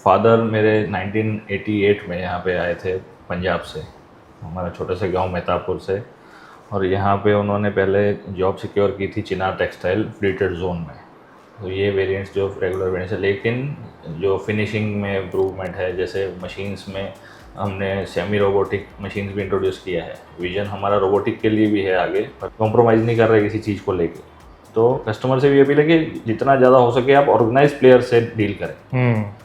Father मेरे 1988 में यहाँ पे आए थे पंजाब से, हमारा छोटे से गांव मेहतापुर से। और यहाँ पे उन्होंने पहले जॉब सिक्योर की थी चिनार टेक्सटाइल फ्री ट्रेड जोन में। तो ये वेरिएंट्स जो रेगुलर वेरिएंट्स है, लेकिन जो फिनिशिंग में इम्प्रूवमेंट है, जैसे मशीन्स में हमने सेमी रोबोटिक मशीन्स भी इंट्रोड्यूस किया है। विजन हमारा रोबोटिक के लिए भी है आगे, पर कॉम्प्रोमाइज़ नहीं कर रहे किसी चीज़ को लेके। तो कस्टमर से भी अपील है कि जितना ज़्यादा हो सके आप ऑर्गेनाइज प्लेयर से डील करें।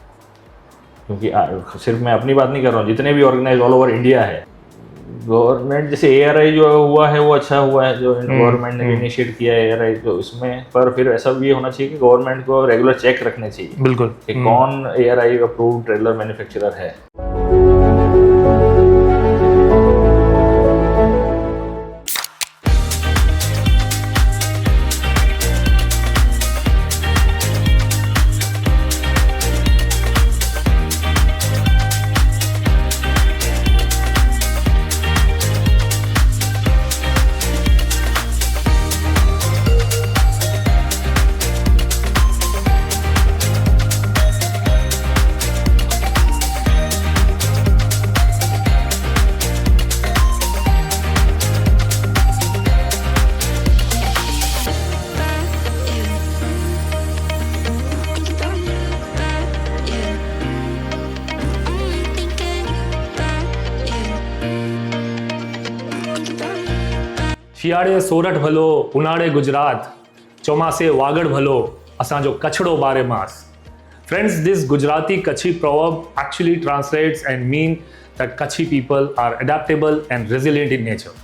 क्योंकि सिर्फ मैं अपनी बात नहीं कर रहा हूँ, जितने भी ऑर्गेनाइज ऑल ओवर इंडिया है। गवर्नमेंट जैसे ARI जो हुआ है वो अच्छा हुआ है, जो गवर्नमेंट ने इनिशिएट किया है ARI, तो इसमें पर फिर ऐसा भी होना चाहिए कि गवर्नमेंट को रेगुलर चेक रखने चाहिए बिल्कुल कि कौन ARI अप्रूव्ड ट्रेलर मैन्युफैक्चरर है। શિયાળે સોરઠ ભલો ઉનાળે ગુજરાત ચોમાસે વાગડ ભલો અસાંજો કચ્છડો બારે માસ. Friends, this Gujarati Kachi proverb actually translates and mean that Kachi people are adaptable and resilient in nature.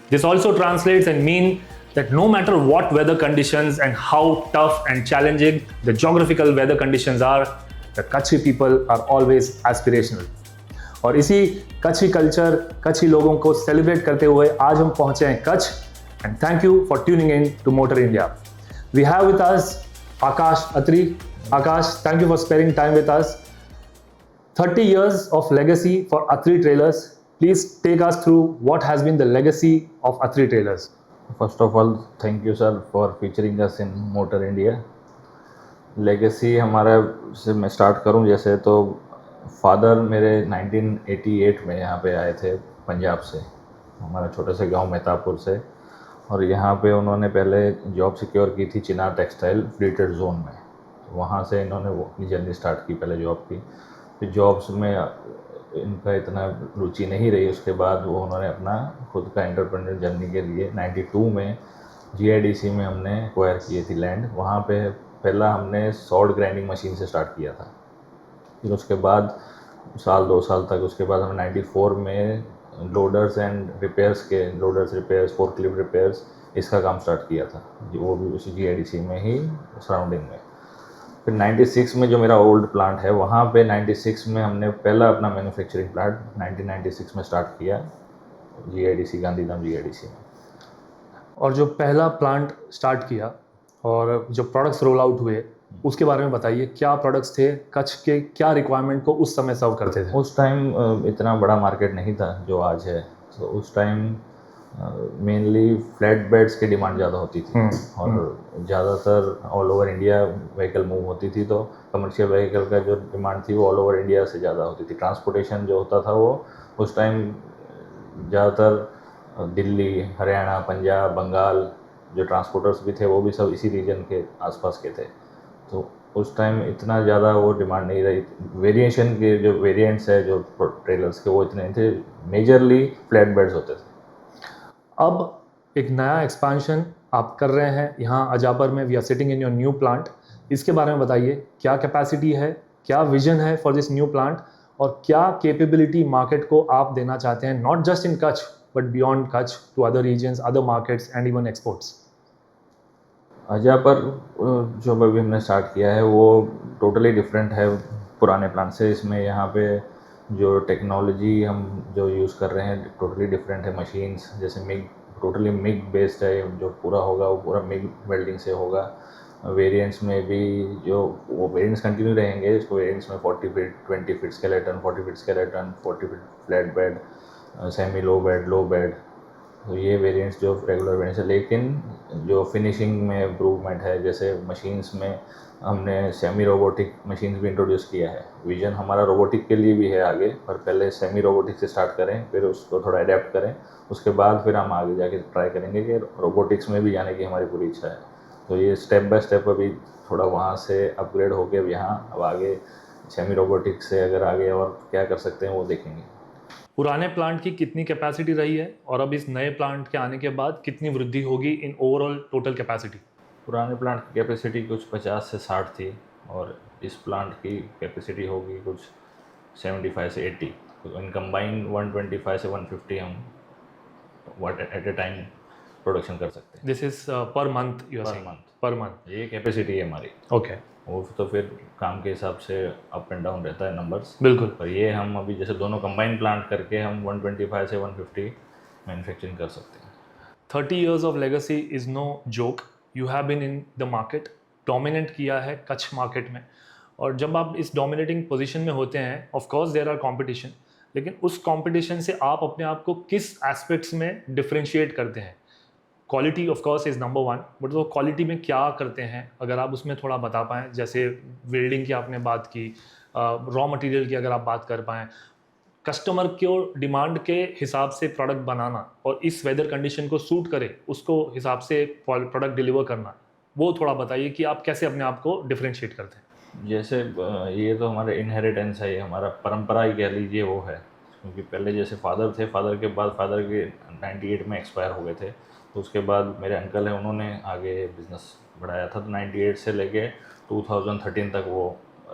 This also translates and mean that no matter what weather conditions and how tough and challenging the geographical weather conditions are, the Kachi people are always aspirational. और इसी कच्छी culture, कच्छी लोगों को celebrate करते हुए आज हम पहुंचे हैं Kutch. And thank you for tuning in to Motor India. We have with us Aakash Atri. Aakash, thank you for sparing time with us. 30 years of legacy for Atri Trailers. Please take us through what has been the legacy of Atri Trailers. First of all, thank you sir for featuring us in Motor India. Legacy हमारा से मैं start करूं, जैसे तो father मेरे 1988 में यहाँ पे आए थे पंजाब से, हमारा छोटे से गांव मेहतापुर से। और यहाँ पे उन्होंने पहले जॉब सिक्योर की थी चिनार टेक्सटाइल फ्री ट्रेड जोन में। वहाँ से इन्होंने वो अपनी जर्नी स्टार्ट की, पहले जॉब की। फिर जॉब्स में इनका इतना रुचि नहीं रही, उसके बाद वो उन्होंने अपना खुद का एंटरप्रेन्योर जर्नी के लिए 92 में GIDC में हमने एक्वायर किए थी लैंड। वहाँ पे पहला हमने सॉल्ट ग्राइंडिंग मशीन से स्टार्ट किया था। फिर उसके बाद साल 2 साल तक, उसके बाद हमने 94 में लोडर्स एंड रिपेयर्स के लोडर्स रिपेयर्स, फोर्कलिफ्ट रिपेयर्स, इसका काम स्टार्ट किया था, वो भी उसी GIDC में ही सराउंडिंग में। फिर 96 में जो मेरा ओल्ड प्लांट है, वहाँ पे 96 में हमने पहला अपना मैन्युफैक्चरिंग प्लांट 1996 में स्टार्ट किया GIDC, गांधीधाम GIDC में। और जो पहला प्लांट स्टार्ट किया और जो प्रोडक्ट्स रोल आउट हुए उसके बारे में बताइए। क्या प्रोडक्ट्स थे, कच्छ के क्या रिक्वायरमेंट को उस समय सर्व करते थे? उस टाइम इतना बड़ा मार्केट नहीं था जो आज है। तो उस टाइम मेनली फ्लैट बेड्स की डिमांड ज़्यादा होती थी और ज़्यादातर all over India vehicle move होती थी। तो कमर्शियल व्हीकल का जो डिमांड थी वो ऑल ओवर इंडिया से ज़्यादा होती थी। ट्रांसपोर्टेशन जो होता था वो उस टाइम ज़्यादातर दिल्ली, हरियाणा, पंजाब, बंगाल जो ट्रांसपोर्टर्स भी थे वो भी सब इसी रीजन के आसपास के थे। तो उस टाइम इतना ज़्यादा वो डिमांड नहीं रही। वेरिएशन के जो वेरिएंट्स है जो ट्रेलर्स के वो इतने नहीं थे, मेजरली फ्लैट बेड्स होते थे। अब एक नया एक्सपांशन आप कर रहे हैं यहाँ अजापर में। We are sitting in your new plant. इसके बारे में बताइए, क्या कैपेसिटी है, क्या विजन है फॉर दिस न्यू प्लांट और क्या कैपेबिलिटी मार्केट को आप देना चाहते हैं, not just in Kutch but beyond Kutch to other regions, other markets and even exports? Ajapar जो अभी हमने स्टार्ट किया है वो टोटली डिफरेंट है पुराने प्लांट से। इसमें यहाँ पे जो टेक्नोलॉजी हम जो यूज़ कर रहे हैं टोटली डिफरेंट है। मशीन्स जैसे मिग, टोटली मिग बेस्ड है, जो पूरा होगा वो पूरा मिग वेल्डिंग से होगा। वेरिएंट्स में भी जो वो वेरिएंट्स कंटिन्यू रहेंगे। इसको वेरिएंट्स में 40 feet, 20 feet skeleton, 40 feet skeleton, 40 feet flat bed, semi लो बेड, लो बेड, तो ये वेरिएंट्स जो रेगुलर वेरिएंट्स है। लेकिन जो फिनिशिंग में इम्प्रूवमेंट है, जैसे मशीन्स में हमने सेमी रोबोटिक मशीन्स भी इंट्रोड्यूस किया है। विजन हमारा रोबोटिक के लिए भी है आगे, पर पहले सेमी रोबोटिक से स्टार्ट करें, फिर उसको थोड़ा अडेप्ट करें, उसके बाद फिर हम आगे जाके ट्राई करेंगे कि रोबोटिक्स में भी जाने की हमारी पूरी इच्छा है। तो ये स्टेप बाय स्टेप अभी थोड़ा वहाँ से अपग्रेड होके अब यहाँ अब आगे सेमी रोबोटिक्स से अगर आगे और क्या कर सकते हैं वो देखेंगे। पुराने प्लांट की कितनी कैपेसिटी रही है और अब इस नए प्लांट के आने के बाद कितनी वृद्धि होगी इन ओवरऑल टोटल कैपेसिटी? पुराने प्लांट की कैपेसिटी कुछ 50 से 60 थी, और इस प्लांट की कैपेसिटी होगी कुछ 75 से 80। तो इन कंबाइन 125 से 150 हम watt at a time production कर सकते हैं। This is per month you are per saying? Month, per month, ये कैपेसिटी है हमारी। ओके। वो तो फिर काम के हिसाब से अप एंड डाउन रहता है नंबर्स, बिल्कुल। पर ये हम अभी जैसे दोनों कंबाइन प्लांट करके हम 125 से 150 मैन्युफैक्चरिंग कर सकते हैं। 30 years of legacy is no joke. You have been in the market, dominant किया है कच्छ मार्केट में, और जब आप इस डोमिनेटिंग पोजीशन में होते हैं, of course there are competition, लेकिन उस कंपटीशन से आप अपने आप को किस एस्पेक्ट्स में डिफरेंशिएट करते हैं? Quality of course is number one, but वो क्वालिटी में क्या करते हैं, अगर आप उसमें थोड़ा बता पाएँ। जैसे वेल्डिंग की आपने बात की, रॉ मटेरियल की अगर आप बात कर पाएँ, कस्टमर को डिमांड के हिसाब से प्रोडक्ट बनाना और इस वेदर कंडीशन को सूट करे उसको हिसाब से प्रोडक्ट डिलीवर करना, वो थोड़ा बताइए कि आप कैसे अपने आप को डिफरेंशिएट करते हैं। जैसे ये तो हमारे इनहेरिटेंस है, ये हमारा परंपरा ही कह लीजिए वो है, क्योंकि पहले जैसे फादर थे, फादर के बाद फादर के 98 में एक्सपायर हो गए थे, तो उसके बाद मेरे अंकल हैं, उन्होंने आगे बिजनेस बढ़ाया था। तो 98 से लेके 2013 तक वो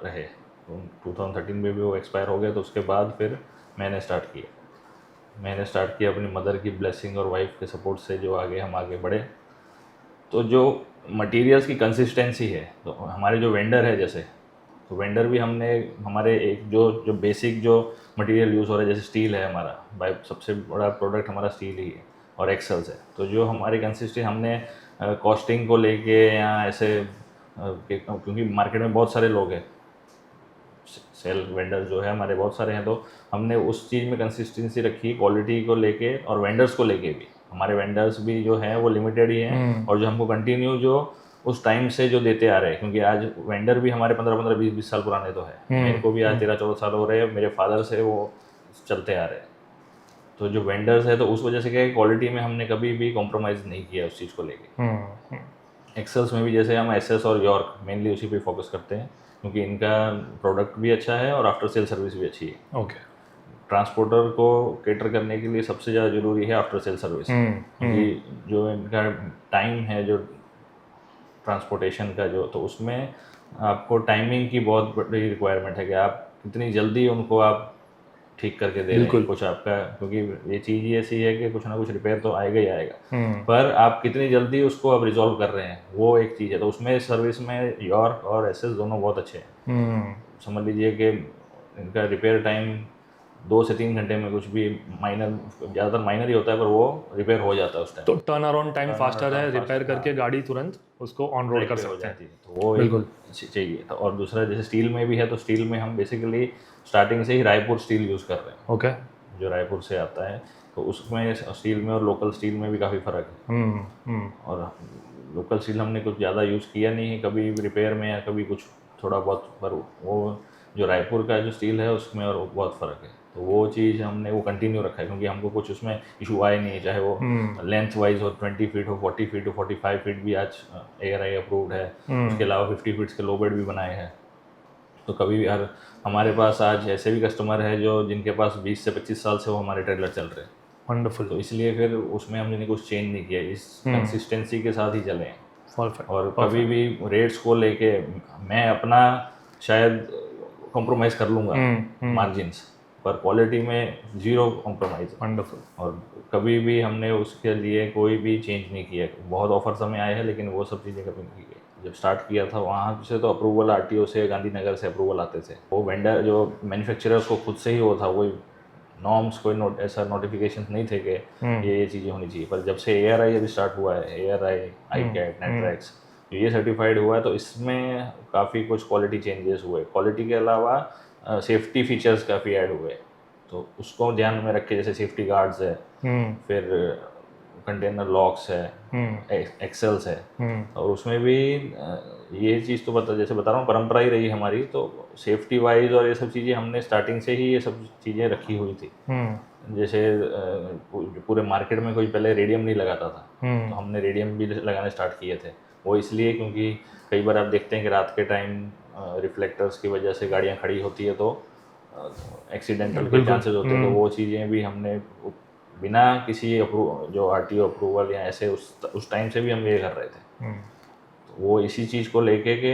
रहे। तो 2013 में भी वो एक्सपायर हो गए, तो उसके बाद फिर मैंने स्टार्ट किया अपनी मदर की ब्लेसिंग और वाइफ के सपोर्ट से जो आगे हम आगे बढ़े। तो जो मटेरियल्स की कंसिस्टेंसी है, तो हमारे जो वेंडर है, जैसे तो वेंडर भी हमने हमारे एक जो बेसिक जो मटेरियल यूज़ हो रहा है, जैसे स्टील है हमारा, बाय सबसे बड़ा प्रोडक्ट हमारा स्टील ही है और एक्सेल्स है। तो जो हमारी कंसिस्टेंसी हमने कॉस्टिंग को लेके या ऐसे क्योंकि मार्केट में बहुत सारे लोग हैं, सेल वेंडर जो है हमारे बहुत सारे हैं, तो हमने उस चीज़ में कंसिस्टेंसी रखी क्वालिटी को लेके, और वेंडर्स को लेके भी। हमारे वेंडर्स भी जो हैं वो लिमिटेड ही हैं, और जो हमको कंटिन्यू जो उस टाइम से जो देते आ रहे हैं, क्योंकि आज वेंडर भी हमारे 15-15, 20-20 साल पुराने तो है। मेरे को भी आज 13-14 साल हो रहे हैं, मेरे फादर से वो चलते आ रहे हैं। तो जो वेंडर्स है, तो उस वजह से क्या है, क्वालिटी में हमने कभी भी कॉम्प्रोमाइज़ नहीं किया उस चीज़ को लेके। एक्सेल्स में भी जैसे हम एसएस और यॉर्क मेनली उसी पे फोकस करते हैं, क्योंकि इनका प्रोडक्ट भी अच्छा है और आफ्टर सेल सर्विस भी अच्छी है। ओके। ट्रांसपोर्टर को केटर करने के लिए सबसे ज़्यादा ज़रूरी है आफ्टर सेल सर्विस, क्योंकि जो इनका टाइम है जो ट्रांसपोर्टेशन का जो, तो उसमें आपको टाइमिंग की बहुत बड़ी रिक्वायरमेंट है कि आप कितनी जल्दी उनको आप ठीक करके दे रहे हैं कुछ आपका, क्योंकि ये चीज़ ही ऐसी है कि कुछ ना कुछ रिपेयर तो आएगा ही आएगा, पर आप कितनी जल्दी उसको आप रिजॉल्व कर रहे हैं, वो एक चीज़ है। तो उसमें सर्विस में यॉर्क और एसएस दोनों बहुत अच्छे हैं। समझ लीजिए कि इनका रिपेयर टाइम 2 से 3 घंटे में, कुछ भी माइनर, ज़्यादातर माइनर ही होता है, पर वो रिपेयर हो जाता है उस टाइम। तो टर्न अराउंड टाइम फास्टर है, रिपेयर करके गाड़ी तुरंत उसको ऑन रोड कर सकते हैं। तो वो बिल्कुल चाहिए था। और दूसरा जैसे स्टील में भी है, तो स्टील में हम बेसिकली स्टार्टिंग से ही रायपुर स्टील यूज़ कर रहे हैं। ओके। जो रायपुर से आता है, तो उसमें स्टील में और लोकल स्टील में भी काफ़ी फ़र्क है। और लोकल स्टील हमने कुछ ज़्यादा यूज़ किया नहीं है कभी रिपेयर में, या कभी कुछ थोड़ा बहुत, पर वो जो रायपुर का जो स्टील है उसमें और बहुत फ़र्क है। तो वो चीज़ हमने वो कंटिन्यू रखा है, क्योंकि हमको कुछ उसमें इशू आए नहीं है, चाहे वो लेंथ वाइज हो, 20 फीट हो, 40 फीट हो, 45 फीट भी आज ARI अप्रूव्ड है। उसके अलावा 50 फीट्स के लो बेड भी बनाए हैं। तो कभी भी हमारे पास आज ऐसे भी कस्टमर है जो जिनके पास 20 से 25 साल से वो हमारे ट्रेलर चल रहे हैं। वंडरफुल। तो इसलिए फिर उसमें हमने कुछ चेंज नहीं किया, इस कंसिस्टेंसी के साथ ही चले हैं। और कभी भी रेट्स को लेके मैं अपना शायद कॉम्प्रोमाइज़ कर लूँगा मार्जिन्स, पर क्वालिटी में ज़ीरो कॉम्प्रोमाइज़। वंडरफुल। और कभी भी हमने उसके लिए कोई भी चेंज नहीं किया। बहुत ऑफर्स हमें आए हैं, लेकिन वो सब चीज़ें कभी नहीं की गई। जब स्टार्ट किया था वहाँ से तो अप्रूवल RTO से, गांधीनगर से अप्रूवल आते थे। वो वेंडर जो मैन्युफैक्चरर्स को खुद से ही वो था, कोई नॉर्म्स, कोई ऐसा नोटिफिकेशन नहीं थे कि ये चीज़ें होनी चाहिए। पर जब से ARI अभी स्टार्ट हुआ है, ARI, ICAT, नेट्रैक्स, जो ये सर्टिफाइड हुआ है, तो इसमें काफ़ी कुछ क्वालिटी चेंजेस हुए। क्वालिटी के अलावा सेफ्टी फीचर्स काफ़ी ऐड हुए, तो उसको ध्यान में रख के, जैसे सेफ्टी गार्ड्स है, फिर कंटेनर लॉक्स है, एक्सेल्स है, और उसमें भी ये चीज़ तो जैसे बता रहा हूँ परंपरा ही रही हमारी, तो सेफ्टी वाइज और ये सब चीज़ें हमने स्टार्टिंग से ही ये सब चीज़ें रखी हुई थी। जैसे पूरे मार्केट में कोई पहले रेडियम नहीं लगाता था, तो हमने रेडियम भी लगाने स्टार्ट किए थे। वो इसलिए क्योंकि कई बार आप देखते हैं कि रात के टाइम रिफ्लेक्टर्स की वजह से गाड़ियाँ खड़ी होती है तो एक्सीडेंटल के चांसेस होते हैं, तो वो चीज़ें भी हमने बिना किसी जो आरटीओ अप्रूवल या ऐसे उस टाइम से भी हम ये कर रहे थे। तो वो इसी चीज़ को लेके के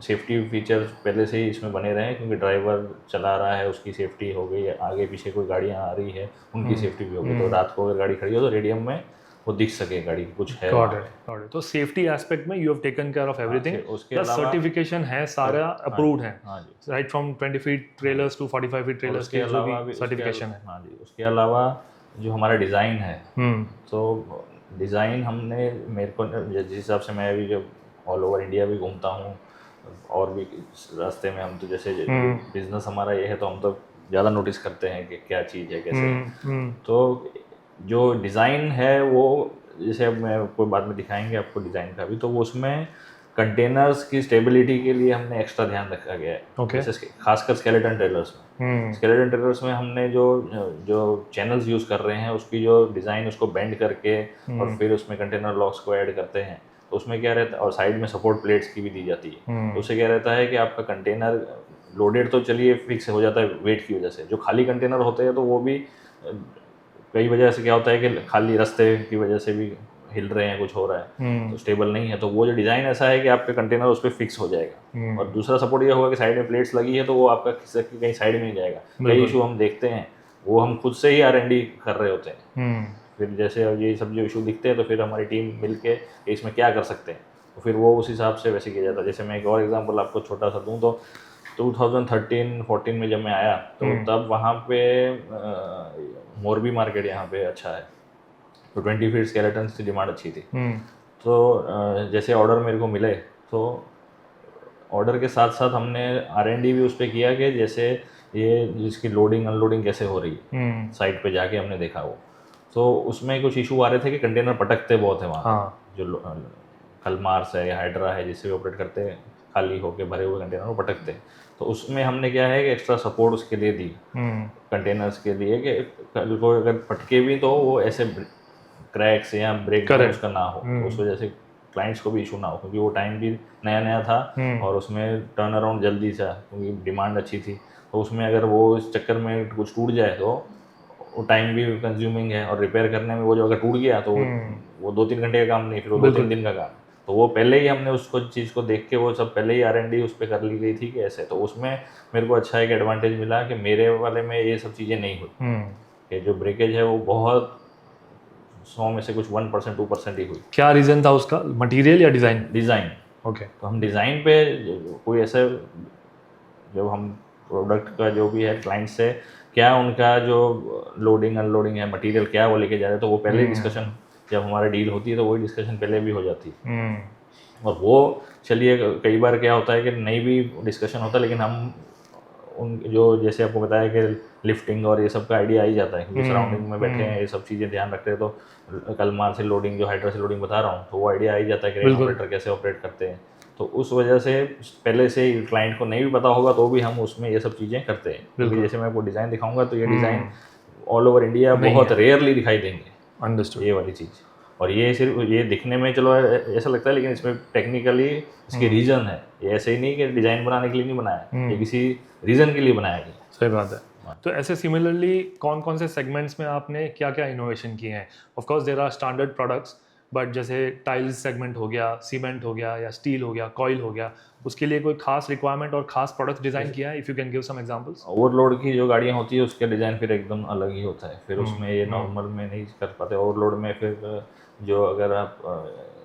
सेफ्टी फीचर्स पहले से ही इसमें बने रहे, क्योंकि ड्राइवर चला रहा है उसकी सेफ्टी हो गई, आगे पीछे कोई गाड़ियाँ आ रही है उनकी सेफ्टी भी हो गई, तो रात को अगर गाड़ी खड़ी हो तो रेडियम में वो दिख सके गाड़ी कुछ है। Got it. तो सेफ्टी एस्पेक्ट में you have taken care of everything, उसके प्लस अलावा सर्टिफिकेशन है, सारा अप्रूव्ड है, हाँ जी, right from 20 feet trailers to 45 feet trailers के जो भी सर्टिफिकेशन है। हाँ जी, उसके अलावा जो हमारा डिज़ाइन है, तो डिज़ाइन हमने मेरे को जिस हिसाब से मैं अभी जब ऑल ओवर इंडिया भी घूमता हूँ और भी रास्ते में, हम तो जैसे बिजनेस हमारा ये है तो हम तो ज़्यादा नोटिस करते हैं कि क्या चीज़ है कैसे है। तो जो डिज़ाइन है वो जैसे अब मैं कोई बाद में दिखाएंगे आपको डिज़ाइन का भी, तो वो उसमें कंटेनर्स की स्टेबिलिटी के लिए हमने एक्स्ट्रा ध्यान रखा गया है। जैसे खासकर स्केलेटन ट्रेलर्स में, स्केलेटन ट्रेलर्स में हमने जो चैनल्स यूज़ कर रहे हैं उसकी जो डिज़ाइन उसको बेंड करके और फिर उसमें कंटेनर लॉक्स को ऐड करते हैं, तो उसमें क्या रहता है, और साइड में सपोर्ट प्लेट्स की भी दी जाती है, तो उससे क्या रहता है कि आपका कंटेनर लोडेड तो चलिए फिक्स हो जाता है वेट की वजह से, जो खाली कंटेनर होते हैं तो वो भी कई वजह से क्या होता है कि खाली रास्ते की वजह से भी हिल रहे हैं, कुछ हो रहा है, तो स्टेबल नहीं है, तो वो जो डिज़ाइन ऐसा है कि आपका कंटेनर उस पर फिक्स हो जाएगा। और दूसरा सपोर्ट ये होगा कि साइड में प्लेट्स लगी है तो वो आपका खिसक के कहीं साइड में ही जाएगा। कई इशू हम देखते हैं वो हम खुद से ही R&D कर रहे होते हैं, फिर जैसे ये सब जो इशू दिखते हैं तो फिर हमारी टीम मिल के इसमें क्या कर सकते हैं, तो फिर वो उस हिसाब से वैसे किया जाता है। जैसे मैं एक और एग्जांपल आपको छोटा सा दूं, तो 2013-14 में जब मैं आया तो तब वहाँ पे मोरबी मार्केट यहाँ पे अच्छा है, तो 20 फीट स्केलेटन्स की डिमांड अच्छी थी। तो जैसे ऑर्डर मेरे को मिले तो ऑर्डर के साथ साथ हमने R&D भी उस पर किया कि जैसे ये जिसकी लोडिंग अनलोडिंग कैसे हो रही है, साइट पे जाके हमने देखा वो, तो उसमें कुछ इशू आ रहे थे कि कंटेनर पटकते बहुत है वहाँ, जो कलमार्स है या हाइड्रा है जिससे ऑपरेट करते हैं, खाली होके भरे हुए कंटेनर वो पटकते हैं, तो उसमें हमने क्या है कि एक्स्ट्रा सपोर्ट उसके लिए दी कंटेनर्स के लिए, कि कल को अगर पटके भी तो वो ऐसे क्रैक्स या ब्रेक उसका ना हो, तो उस वजह से क्लाइंट्स को भी इशू ना हो, क्योंकि वो टाइम भी नया नया था और उसमें टर्न अराउंड जल्दी था क्योंकि डिमांड अच्छी थी, तो उसमें अगर वो इस चक्कर में कुछ टूट जाए तो वो टाइम भी कंज्यूमिंग है, और रिपेयर करने में वो जो अगर टूट गया तो वो 2-3 घंटे का काम नहीं, फिर वो 2-3 दिन का काम, तो वो पहले ही हमने उसको चीज़ को देख के वो सब पहले ही R&D उस पर कर ली गई थी कि ऐसे, तो उसमें मेरे को अच्छा एक एडवांटेज मिला कि मेरे वाले में ये सब चीज़ें नहीं हुई, कि जो ब्रेकेज है वो बहुत 100 में से कुछ 1% 2% ही हुई। क्या रीज़न था उसका, मटेरियल या डिज़ाइन? डिज़ाइन। ओके। तो हम डिज़ाइन पे कोई ऐसे, जब हम प्रोडक्ट का जो भी है क्लाइंट से क्या उनका जो लोडिंग अनलोडिंग है, मटेरियल क्या वो लेके जा रहे हैं, तो वो पहले ही डिस्कशन जब हमारा डील होती है तो वही डिस्कशन पहले भी हो जाती है। और वो चलिए कई बार क्या होता है कि नहीं भी डिस्कशन होता, लेकिन हम उन जो जैसे आपको बताया कि लिफ्टिंग और ये सब का आइडिया आ ही जाता है, क्योंकि सराउंडिंग में बैठे हैं ये सब चीज़ें ध्यान रखते हैं, तो कलमार से लोडिंग जो हाइड्रा से लोडिंग बता रहा हूँ, तो वो आइडिया आ ही जाता है कि ऑपरेटर कैसे ऑपरेट करते हैं, तो उस वजह से पहले से ही क्लाइंट को नहीं भी पता होगा तो भी हम उसमें ये सब चीज़ें करते हैं, क्योंकि जैसे मैं आपको डिज़ाइन दिखाऊंगा तो ये डिज़ाइन ऑल ओवर इंडिया बहुत रेयरली दिखाई देंगे। अंडरस्टूड। ये वाली चीज़, और ये सिर्फ ये दिखने में चलो ऐसा लगता है, लेकिन इसमें टेक्निकली इसके रीज़न है, ये ऐसे ही नहीं कि डिज़ाइन बनाने के लिए नहीं बनाया, ये किसी रीज़न के लिए बनाया गया। सही बात है। तो ऐसे सिमिलरली कौन कौन से सेगमेंट्स में आपने क्या क्या इनोवेशन किए हैं? Of course there are standard products, but जैसे टाइल्स सेगमेंट हो गया, सीमेंट हो गया या स्टील हो गया, कॉइल हो गया, उसके लिए कोई खास रिक्वायरमेंट और खास प्रोडक्ट डिज़ाइन किया है? If you can give some examples. Overload की जो गाड़ियाँ होती है उसके डिज़ाइन फिर एकदम अलग ही होता है, फिर उसमें ये नॉर्मल में नहीं कर पाते। ओवरलोड में फिर जो अगर आप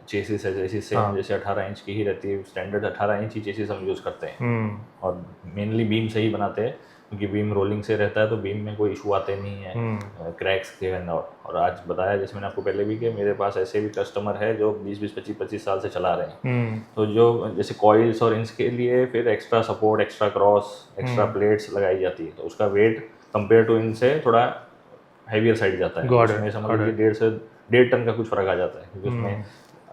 चेसिस है, चेसिस से जैसे 18 इंच की ही रहती है, स्टैंडर्ड 18 इंच ही चेसिस हम यूज़ करते हैं, और मेनली बीम से ही बनाते हैं, क्योंकि बीम रोलिंग से रहता है तो बीम में कोई इशू आते नहीं है क्रैक्स के। और आज बताया जैसे मैंने आपको पहले भी कि मेरे पास ऐसे भी कस्टमर है जो 20-20, 25-25 साल से चला रहे हैं, तो जो जैसे कॉइल्स और इंच के लिए फिर extra support, extra cross, extra plates लगाई जाती है, तो उसका वेट कंपेयर टू इन से थोड़ा हैवियर साइड जाता है, उसमें समझ लीजिए 1.5 टन का कुछ फ़र्क आ जाता है, क्योंकि उसमें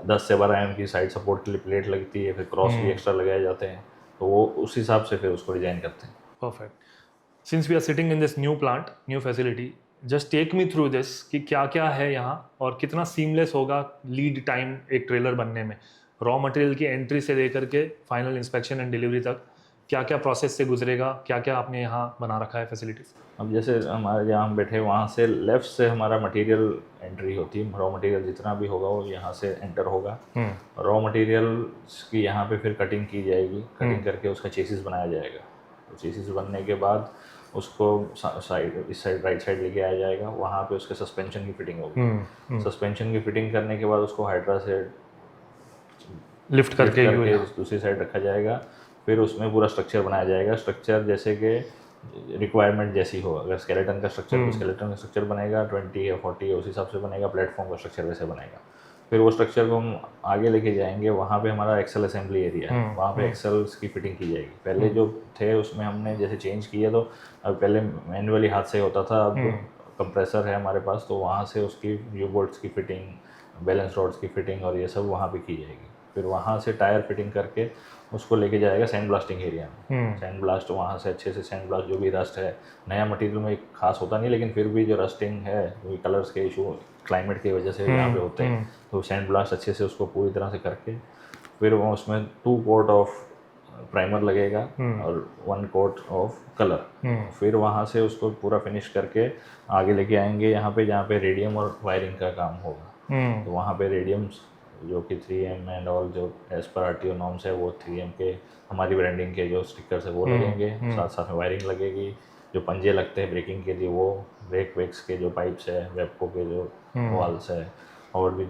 10 से 12 mm की साइड सपोर्ट के लिए प्लेट लगती है, फिर क्रॉस भी एक्स्ट्रा लगाए जाते हैं, तो वो उस हिसाब से फिर उसको डिज़ाइन करते हैं। Perfect. Since we are sitting in this new plant, new facility, just take me through this कि क्या क्या है यहाँ और कितना सीमलेस होगा लीड टाइम एक ट्रेलर बनने में, रॉ मटेरियल की एंट्री से लेकर के फाइनल इंस्पेक्शन एंड डिलीवरी तक क्या क्या प्रोसेस से गुजरेगा, क्या क्या आपने यहाँ बना रखा है फैसिलिटीज़. अब जैसे हमारे जहाँ हम बैठे वहाँ से लेफ़्ट से हमारा मटेरियल एंट्री होती है, रॉ मटेरियल जितना भी होगा वो यहाँ से एंटर होगा। रॉ मटेरियल की यहाँ पे फिर कटिंग की जाएगी, कटिंग करके उसका चेसिस बनाया जाएगा। तो चेसिस बनने के बाद उसको साइड इस साइड राइट साइड लेके आया जाएगा, वहाँ पे उसके सस्पेंशन की फिटिंग होगी। सस्पेंशन की फिटिंग करने के बाद उसको हाइड्रा से लिफ्ट करके दूसरी साइड रखा जाएगा, फिर उसमें पूरा स्ट्रक्चर बनाया जाएगा। स्ट्रक्चर जैसे कि रिक्वायरमेंट जैसी हो, अगर स्केलेटन का स्ट्रक्चर तो स्केलेटन का स्ट्रक्चर बनेगा, 20 या 40 है उस हिसाब से बनेगा, प्लेटफॉर्म का स्ट्रक्चर वैसे बनेगा। फिर वो स्ट्रक्चर को हम आगे लेके जाएंगे, वहाँ पे हमारा एक्सेल असेंबली एरिया है, वहाँ पे एक्सेल्स की फिटिंग की जाएगी। पहले जो थे उसमें हमने जैसे चेंज किया, तो अब पहले मैनुअली हाथ से होता था, अब कंप्रेसर है हमारे पास, तो वहाँ से उसकी यू बोल्ट्स की फिटिंग, बैलेंस रॉड्स की फिटिंग और ये सब वहाँ पे की जाएगी। फिर वहाँ से टायर फिटिंग करके उसको लेके जाएगा सैंड ब्लास्टिंग एरिया में। सैंड ब्लास्ट वहाँ से अच्छे से सैंड ब्लास्ट, जो भी रस्ट है, नया मटेरियल में खास होता नहीं, लेकिन फिर भी जो रस्टिंग है, जो कलर्स के इशू क्लाइमेट की वजह से यहाँ पे होते हैं, तो सैंड ब्लास्ट अच्छे से उसको पूरी तरह से करके फिर वो उसमें 2 कोट ऑफ प्राइमर लगेगा और 1 कोट ऑफ कलर। फिर वहाँ से उसको पूरा फिनिश करके आगे लेके आएंगे यहाँ पे, जहाँ पे रेडियम और वायरिंग का काम होगा। तो वहाँ पे रेडियम्स जो कि 3M एंड ऑल जो एज पर RTO नॉर्म्स है, वो 3M के हमारी ब्रांडिंग के जो स्टिकर्स है वो लगेंगे, साथ साथ में वायरिंग लगेगी। जो पंजे लगते हैं ब्रेकिंग के लिए, वो ब्रेक वेक्स के जो पाइप्स है, वेबको के जो वाल्स है, और भी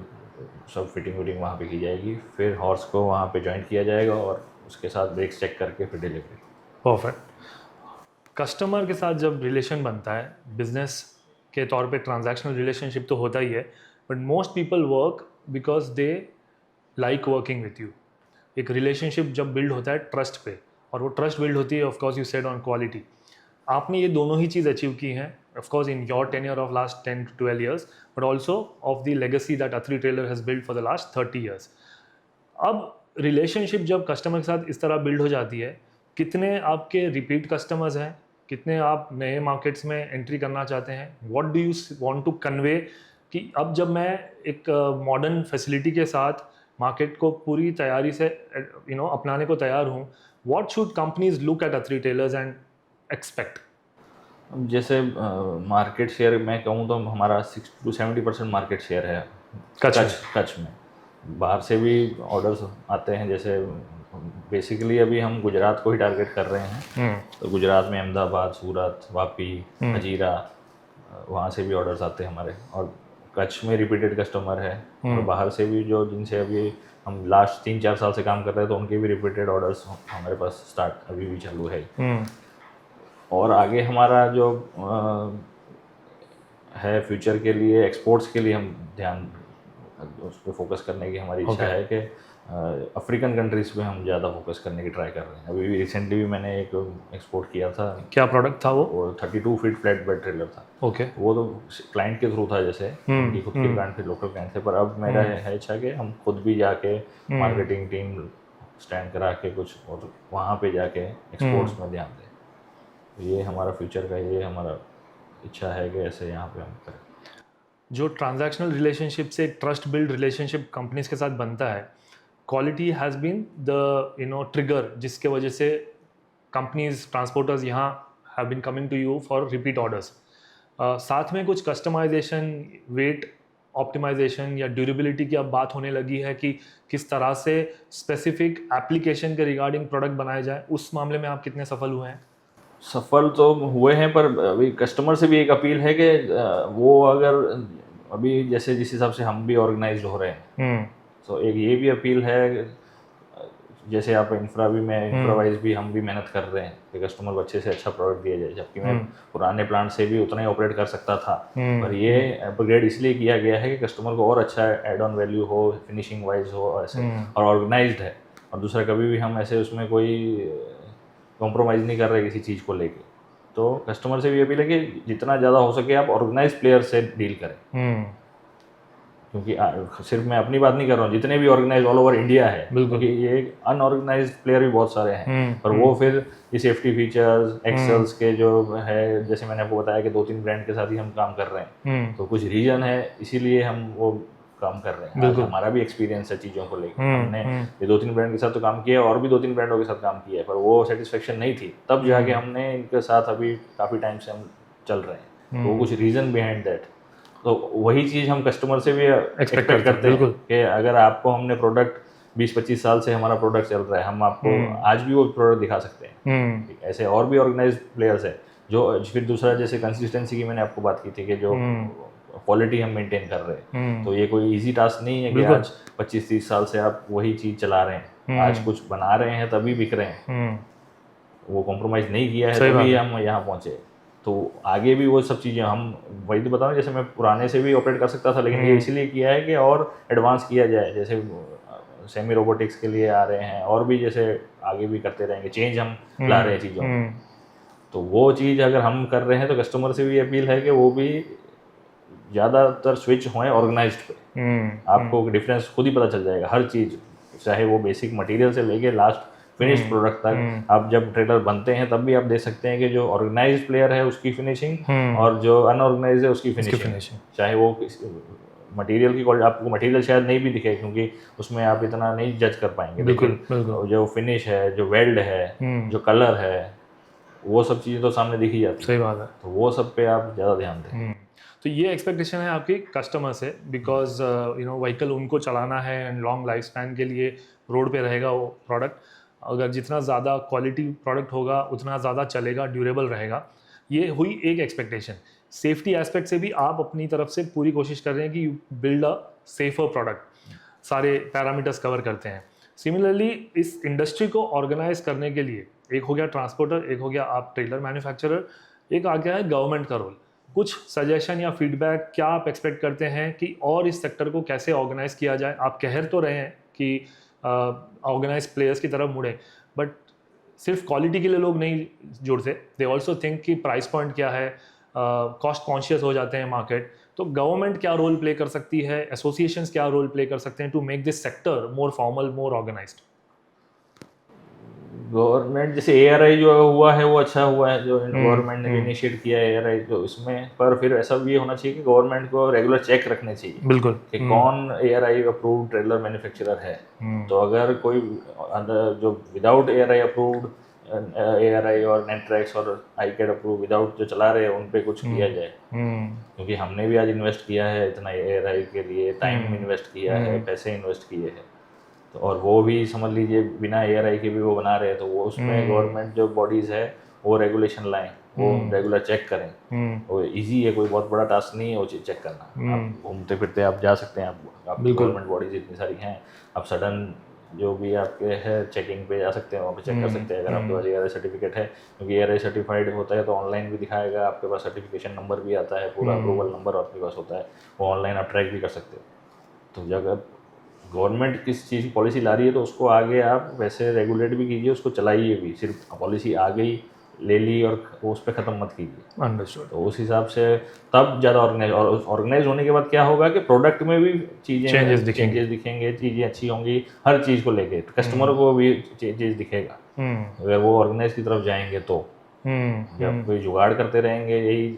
सब फिटिंग विटिंग वहाँ पे की जाएगी। फिर हॉर्स को वहाँ पे जॉइंट किया जाएगा और उसके साथ ब्रेक्स चेक करके फिर डिलीवरी। परफेक्ट. कस्टमर के साथ जब रिलेशन बनता है, बिजनेस के तौर पे ट्रांजैक्शनल रिलेशनशिप तो होता ही है, but most people work because they like working with you. एक रिलेशनशिप जब बिल्ड होता है ट्रस्ट पे, और वो ट्रस्ट बिल्ड होती है of course you said on quality. आपने ये दोनों ही चीज़ अचीव की हैं, of course in your tenure of last 10 to 12 years, but also of the legacy that Athri trailer has build for the last 30 years. अब relationship जब customer के साथ इस तरह बिल्ड हो जाती है, कितने आपके रिपीट कस्टमर्स हैं, कितने आप नए मार्केट्स में एंट्री करना चाहते हैं, what do you want to convey कि अब जब मैं एक मॉडर्न फैसिलिटी के साथ मार्केट को पूरी तैयारी से अपनाने को तैयार हूँ, what should companies look at Atri trailers and expect? जैसे मार्केट शेयर मैं कहूँ तो हमारा 60 to 70% मार्केट शेयर है कच्छ में। बाहर से भी ऑर्डर्स आते हैं, जैसे बेसिकली अभी हम गुजरात को ही टारगेट कर रहे हैं। तो गुजरात में अहमदाबाद, सूरत, वापी, हजीरा, वहाँ से भी ऑर्डर्स आते हैं हमारे। और कच्छ में रिपीटेड कस्टमर है, और बाहर से भी जो जिनसे अभी हम लास्ट 3-4 साल से काम कर रहे हैं, तो उनके भी रिपीटेड ऑर्डर्स हमारे पास स्टार्ट अभी भी चालू है। और आगे हमारा जो है फ्यूचर के लिए, एक्सपोर्ट्स के लिए हम ध्यान उस पर फोकस करने की हमारी इच्छा है कि अफ्रीकन कंट्रीज़ पे हम ज़्यादा फोकस करने की ट्राई कर रहे हैं। अभी भी रिसेंटली भी मैंने एक एक्सपोर्ट किया था। क्या प्रोडक्ट था वो 32 फीट फ्लैट बेड ट्रेलर था। ओके, वो तो क्लाइंट के थ्रू था, जैसे उनकी खुद की ब्रांड थे, लोकल क्लाइंट थे। पर अब मेरा है इच्छा कि हम खुद भी जाके मार्केटिंग टीम स्टैंड करा के कुछ और वहाँ पे जाके एक्सपोर्ट्स में ध्यान दें। ये हमारा फ्यूचर का, ये हमारा इच्छा है कि ऐसे यहाँ पे हम करें। जो ट्रांजैक्शनल रिलेशनशिप से ट्रस्ट बिल्ड रिलेशनशिप कंपनीज के साथ बनता है, quality has been the trigger जिसके वजह से कंपनीज, ट्रांसपोर्टर्स यहाँ have been coming to you for repeat orders. साथ में कुछ कस्टमाइजेशन, वेट ऑप्टिमाइजेशन या ड्यूरेबिलिटी की अब बात होने लगी है कि किस तरह से स्पेसिफिक एप्लीकेशन के रिगार्डिंग प्रोडक्ट बनाए जाए। उस मामले में आप कितने सफल हुए हैं? सफल तो हुए हैं, पर अभी कस्टमर से भी एक अपील है कि वो अगर अभी जैसे जिस हिसाब से हम भी ऑर्गेनाइज्ड हो रहे हैं, तो एक ये भी अपील है, जैसे आप इंफ्रा वाइज भी हम भी मेहनत कर रहे हैं कि कस्टमर को अच्छे से अच्छा प्रोडक्ट दिया जाए। जबकि मैं पुराने प्लांट से भी उतना ही ऑपरेट कर सकता था, पर ये अपग्रेड इसलिए किया गया है कि कस्टमर को और अच्छा एड ऑन वैल्यू हो, फिनिशिंग वाइज हो ऐसे, और ऑर्गेनाइज्ड है। और दूसरा, कभी भी हम ऐसे उसमें कोई कॉम्प्रोमाइज़ नहीं कर रहे किसी चीज़ को लेके। तो कस्टमर से भी अपील है कि जितना ज़्यादा हो सके आप ऑर्गेनाइज प्लेयर से डील करें। क्योंकि सिर्फ मैं अपनी बात नहीं कर रहा हूँ, जितने भी ऑर्गेनाइज ऑल ओवर इंडिया है, बिल्कुल। क्योंकि ये अनऑर्गेनाइज प्लेयर भी बहुत सारे हैं, पर वो फिर ये सेफ्टी फीचर्स एक्सेल्स के जो है, जैसे मैंने आपको बताया कि 2-3 ब्रांड के साथ ही हम काम कर रहे हैं, तो कुछ रीजन है इसीलिए हम वो काम कर रहे हैं। आज हमारा भी एक्सपीरियंस है चीज़ों को लेकर, हमने ये 2-3 ब्रांड के साथ तो काम किया और भी 2-3 ब्रांडों के साथ काम किया है, पर वो सेटिस्फेक्शन नहीं थी, तब जाके हमने इनके साथ अभी काफ़ी टाइम से हम चल रहे हैं। तो कुछ रीज़न बिहाइंड दैट, तो वही चीज़ हम कस्टमर से भी एक्सपेक्ट करते हैं कि अगर आपको हमने प्रोडक्ट 20-25 साल से हमारा प्रोडक्ट चल रहा है, हम आपको आज भी वो प्रोडक्ट दिखा सकते हैं। ऐसे और भी ऑर्गेनाइज प्लेयर्स है जो फिर दूसरा, जैसे कंसिस्टेंसी की मैंने आपको बात की थी कि जो क्वालिटी हम मेंटेन कर रहे हैं, तो ये कोई इजी टास्क नहीं है कि आज 25-30 साल से आप वही चीज़ चला रहे हैं, आज कुछ बना रहे हैं तभी बिक रहे हैं, वो कॉम्प्रोमाइज़ नहीं किया है तभी हम यहाँ पहुँचे। तो आगे भी वो सब चीज़ें हम, वही तो बताऊँ, जैसे मैं पुराने से भी ऑपरेट कर सकता था, लेकिन ये इसलिए किया है कि और एडवांस किया जाए, जैसे सेमी रोबोटिक्स के लिए आ रहे हैं, और भी जैसे आगे भी करते रहेंगे, चेंज हम ला रहे हैं चीज़ों में। तो वो चीज़ अगर हम कर रहे हैं तो कस्टमर से भी अपील है कि वो भी ज़्यादातर स्विच हों ऑर्गेनाइज्ड पे। आपको डिफरेंस खुद ही पता चल जाएगा, हर चीज़, चाहे वो बेसिक मटेरियल से लेके लास्ट फिनिश प्रोडक्ट तक। आप जब ट्रेलर बनते हैं तब भी आप देख सकते हैं कि जो ऑर्गेनाइज्ड प्लेयर है उसकी फिनिशिंग और जो अनऑर्गेनाइज्ड है उसकी फिनिशिंग, चाहे वो मटेरियल की क्वालिटी, आपको मटेरियल शायद नहीं भी दिखे क्योंकि उसमें आप इतना नहीं जज कर पाएंगे, लेकिन जो फिनिश है, जो वेल्ड है, जो कलर है, वो सब चीज़ें तो सामने दिखी जाती है। सही बात है। तो वो सब पे आप ज़्यादा ध्यान दें। तो ये एक्सपेक्टेशन है आपकी कस्टमर से, बिकॉज व्हीकल उनको चलाना है एंड लॉन्ग लाइफ स्पैन के लिए रोड पे रहेगा वो प्रोडक्ट। अगर जितना ज़्यादा क्वालिटी प्रोडक्ट होगा उतना ज़्यादा चलेगा, ड्यूरेबल रहेगा। ये हुई एक एक्सपेक्टेशन। सेफ्टी एस्पेक्ट से भी आप अपनी तरफ से पूरी कोशिश कर रहे हैं कि you build a safer product, सारे पैरामीटर्स कवर करते हैं। सिमिलरली इस इंडस्ट्री को ऑर्गेनाइज करने के लिए, एक हो गया ट्रांसपोर्टर, एक हो गया आप ट्रेलर मैन्युफैक्चरर, एक आ गया है गवर्नमेंट का रोल। कुछ सजेशन या फीडबैक क्या आप एक्सपेक्ट करते हैं कि और इस सेक्टर को कैसे ऑर्गेनाइज किया जाए? आप कह तो रहे हैं कि ऑर्गेनाइज प्लेयर्स की तरफ मुड़े, बट सिर्फ क्वालिटी के लिए लोग नहीं जुड़ते, दे ऑल्सो थिंक कि प्राइस पॉइंट क्या है, कॉस्ट कॉन्शियस हो जाते हैं मार्केट। तो गवर्नमेंट क्या रोल प्ले कर सकती है, एसोसिएशंस क्या रोल प्ले कर सकते हैं to make this sector more formal, more organized? Government, जैसे ARI जो हुआ है वो अच्छा हुआ है, जो गवर्नमेंट ने इनिशिएट किया है ARI, तो इसमें पर फिर ऐसा भी होना चाहिए कि गवर्नमेंट को रेगुलर चेक रखने चाहिए, बिल्कुल, कि कौन ARI अप्रूव्ड ट्रेलर मैन्युफैक्चरर है। तो अगर कोई जो विदाउट ARI अप्रूव्ड, ARI और नेट्रेक्स और ICAT अप्रूव विदाउट जो चला रहे हैं उन पे कुछ किया जाए, क्योंकि हमने भी आज इन्वेस्ट किया है इतना ARI के लिए, टाइम इन्वेस्ट किया है, पैसे इन्वेस्ट किए हैं, तो और वो भी समझ लीजिए बिना ARI के भी वो बना रहे हैं, तो वो उसमें गवर्नमेंट जो बॉडीज़ है वो रेगुलेशन लाएं, वो रेगुलर चेक करें। वो इजी है, कोई बहुत बड़ा टास्क नहीं है वो चीज़ चेक करना। आप घूमते फिरते आप जा सकते हैं, आप गवर्नमेंट बॉडीज इतनी सारी हैं, आप सडन जो भी आपके है चेकिंग पे जा सकते हैं, वहाँ पे चेक कर सकते हैं अगर आपके पास ARI सर्टिफिकेट है, क्योंकि ARI सर्टिफाइड होता है तो ऑनलाइन भी दिखाएगा, आपके पास सर्टिफिकेशन नंबर भी आता है, पूरा अप्रूवल नंबर आपके पास होता है, वो ऑनलाइन आप ट्रैक भी कर सकते हो। तो अगर गवर्नमेंट किस चीज़ की पॉलिसी ला रही है तो उसको आगे आप वैसे रेगुलेट भी कीजिए, उसको चलाइए भी, सिर्फ पॉलिसी आ गई ले ली और उस पर ख़त्म मत कीजिए। अंडरस्टूड। तो उस हिसाब से तब ज़्यादा ऑर्गेनाइज होने के बाद क्या होगा कि प्रोडक्ट में भी चेंजेस दिखेंगे, चीज़ें अच्छी होंगी, हर चीज़ को लेके कस्टमर को भी चेंजेस दिखेगा। अगर वो ऑर्गेनाइज की तरफ जाएंगे तो, जब कोई जुगाड़ करते रहेंगे यही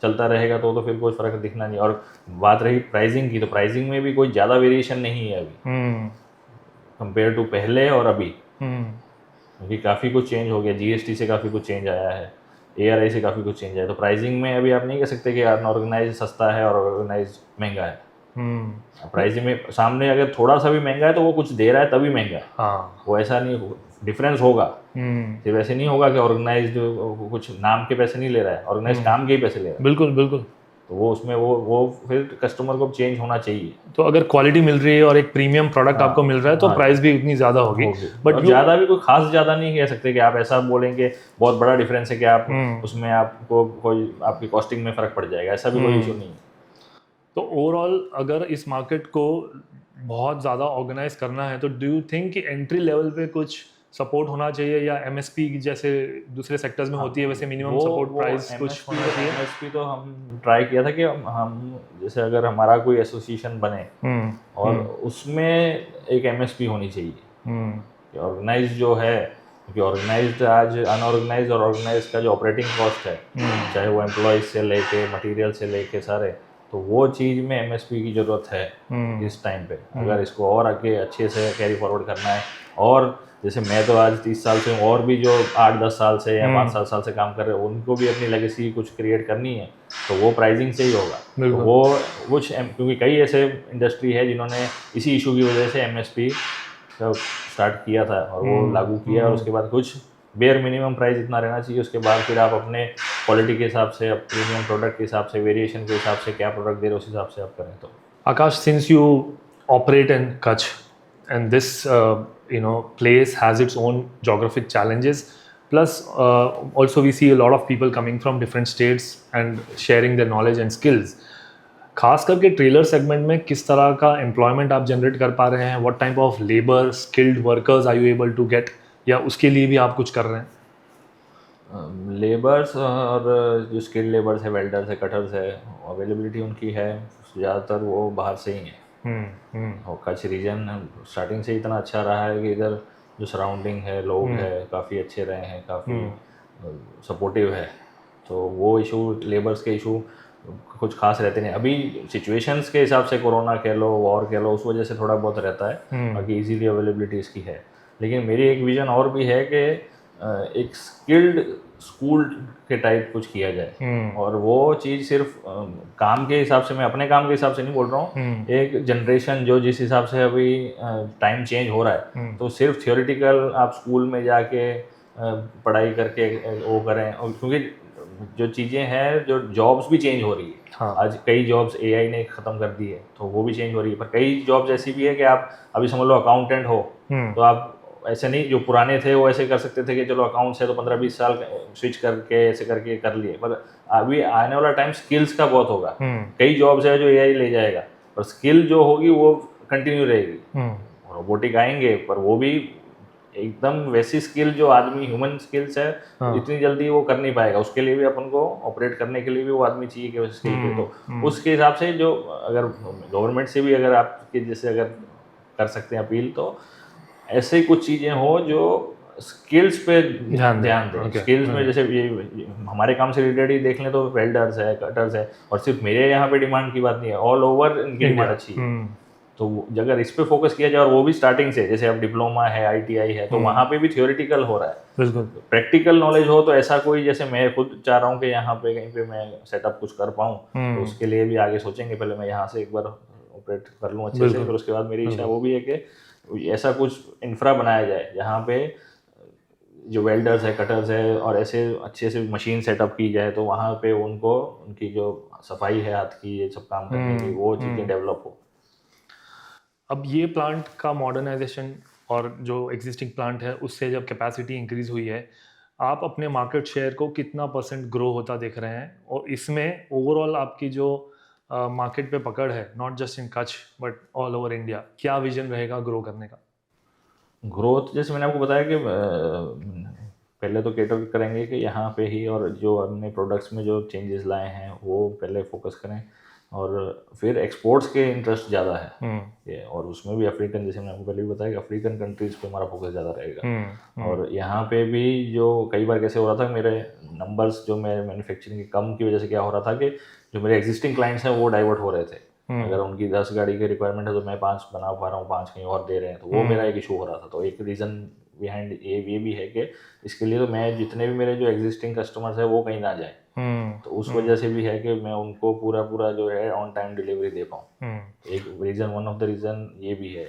चलता रहेगा तो फिर कोई फ़र्क दिखना नहीं। और बात रही प्राइसिंग की, तो प्राइसिंग में भी कोई ज़्यादा वेरिएशन नहीं है अभी कंपेयर टू पहले और अभी, क्योंकि काफ़ी कुछ चेंज हो गया, GST से काफ़ी कुछ चेंज आया है, ARI से काफ़ी कुछ चेंज आया, तो प्राइसिंग में अभी आप नहीं कह सकते कि अनऑर्गेनाइज सस्ता है और ऑर्गेनाइज महंगा है। प्राइसिंग में सामने अगर थोड़ा सा भी महंगा है तो वो कुछ दे रहा है तभी महंगा है। हाँ, वो ऐसा नहीं, डिफरेंस होगा, सिर्फ ऐसे नहीं होगा कि ऑर्गेनाइज कुछ नाम के पैसे नहीं ले रहा है, ऑर्गेनाइज काम के ही पैसे ले रहा है। बिल्कुल बिल्कुल। तो वो उसमें वो फिर कस्टमर को चेंज होना चाहिए। तो अगर क्वालिटी मिल रही है और एक प्रीमियम प्रोडक्ट आपको मिल रहा है तो प्राइस भी उतनी ज़्यादा होगी, बट ज़्यादा भी कोई खास ज़्यादा नहीं कह सकते कि आप ऐसा बोलेंगे बहुत बड़ा डिफरेंस है कि आप उसमें आपको कोई आपकी कॉस्टिंग में फ़र्क पड़ जाएगा, ऐसा भी कोई इशू नहीं है। तो ओवरऑल अगर इस मार्केट को बहुत ज़्यादा ऑर्गेनाइज करना है तो डू यू थिंक कि एंट्री लेवल पे कुछ सपोर्ट होना चाहिए, या एमएसपी जैसे दूसरे सेक्टर्स में होती है वैसे मिनिमम सपोर्ट प्राइस कुछ होना चाहिए? एमएसपी तो हम ट्राई किया था कि हम जैसे अगर हमारा कोई एसोसिएशन बने और उसमें एक एमएसपी होनी चाहिए। ऑर्गेनाइज जो है, क्योंकि ऑर्गेनाइज्ड आज अनऑर्गेनाइज और ऑर्गेनाइज का जो ऑपरेटिंग कॉस्ट है, चाहे वो एम्प्लॉयज से लेके मटेरियल से लेके सारे, तो वो चीज़ में एमएसपी की ज़रूरत है इस टाइम पे। अगर इसको और आगे अच्छे से कैरी फॉरवर्ड करना है, और जैसे मैं तो आज 30 साल से हूँ, और भी जो 8-10 साल से या 5-7 साल से काम कर रहे हैं, उनको भी अपनी लेगेसी कुछ क्रिएट करनी है, तो वो प्राइसिंग से ही होगा। तो वो कुछ क्योंकि कई ऐसे इंडस्ट्री है जिन्होंने इसी इशू की वजह से एमएसपी स्टार्ट किया था और वो लागू किया, और उसके बाद कुछ बेयर मिनिमम प्राइस इतना रहना चाहिए, उसके बाद फिर आप अपने क्वालिटी के हिसाब से, प्रीमियम प्रोडक्ट के हिसाब से, वेरिएशन के हिसाब से क्या प्रोडक्ट दे रहे हो उस हिसाब से आप करें। तो Akash, since you operate in Kutch, and this place has its own geographic challenges, plus also we see a lot of people coming from different states and sharing their knowledge and skills. खास करके trailer segment में किस तरह का employment आप generate कर पा रहे हैं? What type of labour skilled workers are you able to get, या उसके लिए भी आप कुछ कर रहे हैं? लेबर्स और जो स्किल्ड लेबर्स है, वेल्डर्स है, कटर्स है, अवेलेबिलिटी उनकी है, ज़्यादातर वो बाहर से ही हैं। और कच्छ रीजन स्टार्टिंग से इतना अच्छा रहा है कि इधर जो सराउंडिंग है, लोग है, काफ़ी अच्छे रहे हैं, काफ़ी सपोर्टिव है। तो वो इशू, लेबर्स के इशू कुछ खास रहते नहीं। अभी सिचुएशंस के हिसाब से, कोरोना कह लो, वॉर कह लो, उस वजह से थोड़ा बहुत रहता है, बाकी इजीली अवेलेबिलिटी इसकी है। लेकिन मेरी एक विज़न और भी है कि एक स्किल्ड स्कूल के टाइप कुछ किया जाए, और वो चीज़ सिर्फ काम के हिसाब से, मैं अपने काम के हिसाब से नहीं बोल रहा हूँ, एक जनरेशन जो जिस हिसाब से अभी टाइम चेंज हो रहा है, तो सिर्फ थियोरिटिकल आप स्कूल में जाके पढ़ाई करके वो करें, और क्योंकि जो चीज़ें हैं, जो जॉब्स भी चेंज हो रही है। हाँ। आज कई जॉब्स एआई ने ख़त्म कर दी है, तो वो भी चेंज हो रही है, पर कई जॉब्स ऐसी भी है कि आप अभी समझ लो अकाउंटेंट हो, तो आप ऐसे नहीं, जो पुराने थे वो ऐसे कर सकते थे कि चलो अकाउंट्स है तो 15-20 साल स्विच करके ऐसे करके कर लिए, पर अभी आने वाला टाइम स्किल्स का बहुत होगा। कई जॉब्स है जो एआई ले जाएगा, पर स्किल जो होगी वो कंटिन्यू रहेगी। रोबोटिक आएंगे, पर वो भी एकदम वैसी स्किल जो आदमी, ह्यूमन स्किल्स है, इतनी जल्दी वो कर नहीं पाएगा। उसके लिए भी अपन को ऑपरेट करने के लिए भी वो आदमी चाहिए कि उस स्किल पे, तो उसके हिसाब से जो, अगर गवर्नमेंट से भी अगर आपके जैसे अगर कर सकते हैं अपील, तो ऐसे कुछ चीज़ें हो जो स्किल्स पे ध्यान दें। स्किल्स में जैसे ये हमारे काम से रिलेटेड ही देख लें तो वेल्डर्स है, कटर्स है, और सिर्फ मेरे यहाँ पे डिमांड की बात नहीं है, ऑल ओवर इनकी डिमांड अच्छी है। तो अगर इस पे फोकस किया जाए, और वो भी स्टार्टिंग से, जैसे अब डिप्लोमा है, आईटीआई है, तो वहाँ पे भी थियोरिटिकल हो रहा है, बिल्कुल प्रैक्टिकल नॉलेज हो, तो ऐसा कोई, जैसे मैं खुद चाह रहा हूँ कि यहाँ पे कहीं पे मैं सेटअप कुछ कर पाऊँ, तो उसके लिए भी आगे सोचेंगे। पहले मैं यहाँ से एक बार ऑपरेट कर लूँ अच्छे से, फिर उसके बाद मेरी इच्छा वो भी है कि ऐसा कुछ इंफ्रा बनाया जाए जहाँ पे जो वेल्डर्स है, कटर्स है, और ऐसे अच्छे से मशीन सेटअप की जाए, तो वहाँ पे उनको उनकी जो सफाई है हाथ की, ये सब काम करने की, वो चीज़ें डेवलप हो। अब ये प्लांट का मॉडर्नाइजेशन और जो एग्जिस्टिंग प्लांट है उससे जब कैपेसिटी इंक्रीज हुई है, आप अपने मार्केट शेयर को कितना % ग्रो होता देख रहे हैं? और इसमें ओवरऑल आपकी जो मार्केट पे पकड़ है, not just in Kutch but all over India, क्या विजन रहेगा ग्रो करने का? ग्रोथ जैसे मैंने आपको बताया कि पहले तो केटर करेंगे कि यहाँ पे ही, और जो हमने प्रोडक्ट्स में जो चेंजेस लाए हैं वो पहले फोकस करें, और फिर एक्सपोर्ट्स के इंटरेस्ट ज़्यादा है ये, और उसमें भी अफ्रीकन, जैसे मैंने आपको पहले भी बताया कि अफ्रीकन कंट्रीज़ पे हमारा फोकस ज़्यादा रहेगा। और यहाँ पे भी जो कई बार कैसे हो रहा था, मेरे नंबर्स जो मैं मैन्युफैक्चरिंग की कम की वजह से क्या हो रहा था कि जो मेरे एग्जिस्टिंग क्लाइंट्स हैं वो डाइवर्ट हो रहे थे। अगर उनकी 10 गाड़ी की रिक्वायरमेंट है तो मैं 5 बना पा रहा हूँ, 5 कहीं और दे रहे हैं, तो वो मेरा एक इशू हो रहा था। तो एक रीज़न बिहाइंड ये भी है कि इसके लिए तो मैं जितने भी मेरे जो एग्जिस्टिंग कस्टमर्स है वो कहीं ना जाए, तो उस वजह से भी है कि मैं उनको पूरा जो है ऑन टाइम डिलीवरी दे पाऊँ। एक reason, one of the reason ये भी है।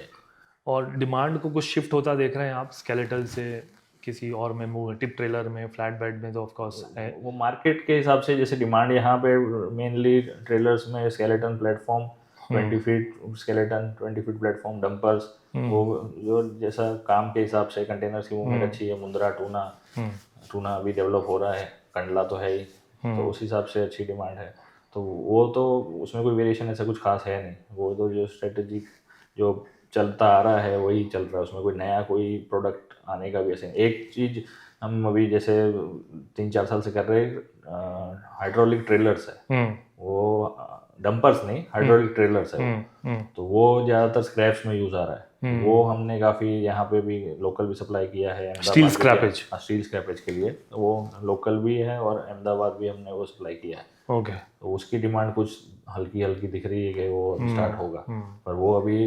और डिमांड को कुछ शिफ्ट होता देख रहे हैं आप स्केलेटल से किसी और में, मूव टिप ट्रेलर में, फ्लैट बेड में, तो ऑफ कोर्स है वो मार्केट के हिसाब से, जैसे डिमांड यहाँ पे मेनली ट्रेलर्स में skeleton platform, 20 feet skeleton, 20 feet platform, dumpers, वो जो जैसा काम के हिसाब से, कंटेनर्स की मूवमेंट अच्छी है, मुंद्रा, टूना अभी डेवलप हो रहा है, कंडला तो है ही, तो उस हिसाब से अच्छी डिमांड है। तो वो तो उसमें कोई वेरिएशन ऐसा कुछ खास है नहीं, वो तो जो स्ट्रेटेजिक जो चलता आ रहा है वही चल रहा है, उसमें कोई नया कोई प्रोडक्ट आने का भी ऐसे एक चीज़ हम अभी जैसे 3-4 साल से कर रहे हैं, हाइड्रोलिक ट्रेलर्स है, वो डंपर्स नहीं, हाइड्रोलिक ट्रेलर्स है वो। तो वो ज़्यादातर स्क्रैप्स में यूज़ आ रहा है, वो हमने काफ़ी यहाँ पे भी लोकल भी सप्लाई किया है, स्टील स्क्रैपेज, स्टील स्क्रैपेज के लिए तो वो लोकल भी है और अहमदाबाद भी हमने वो सप्लाई किया है। ओके, तो उसकी डिमांड कुछ हल्की हल्की दिख रही है कि वो स्टार्ट होगा, पर वो अभी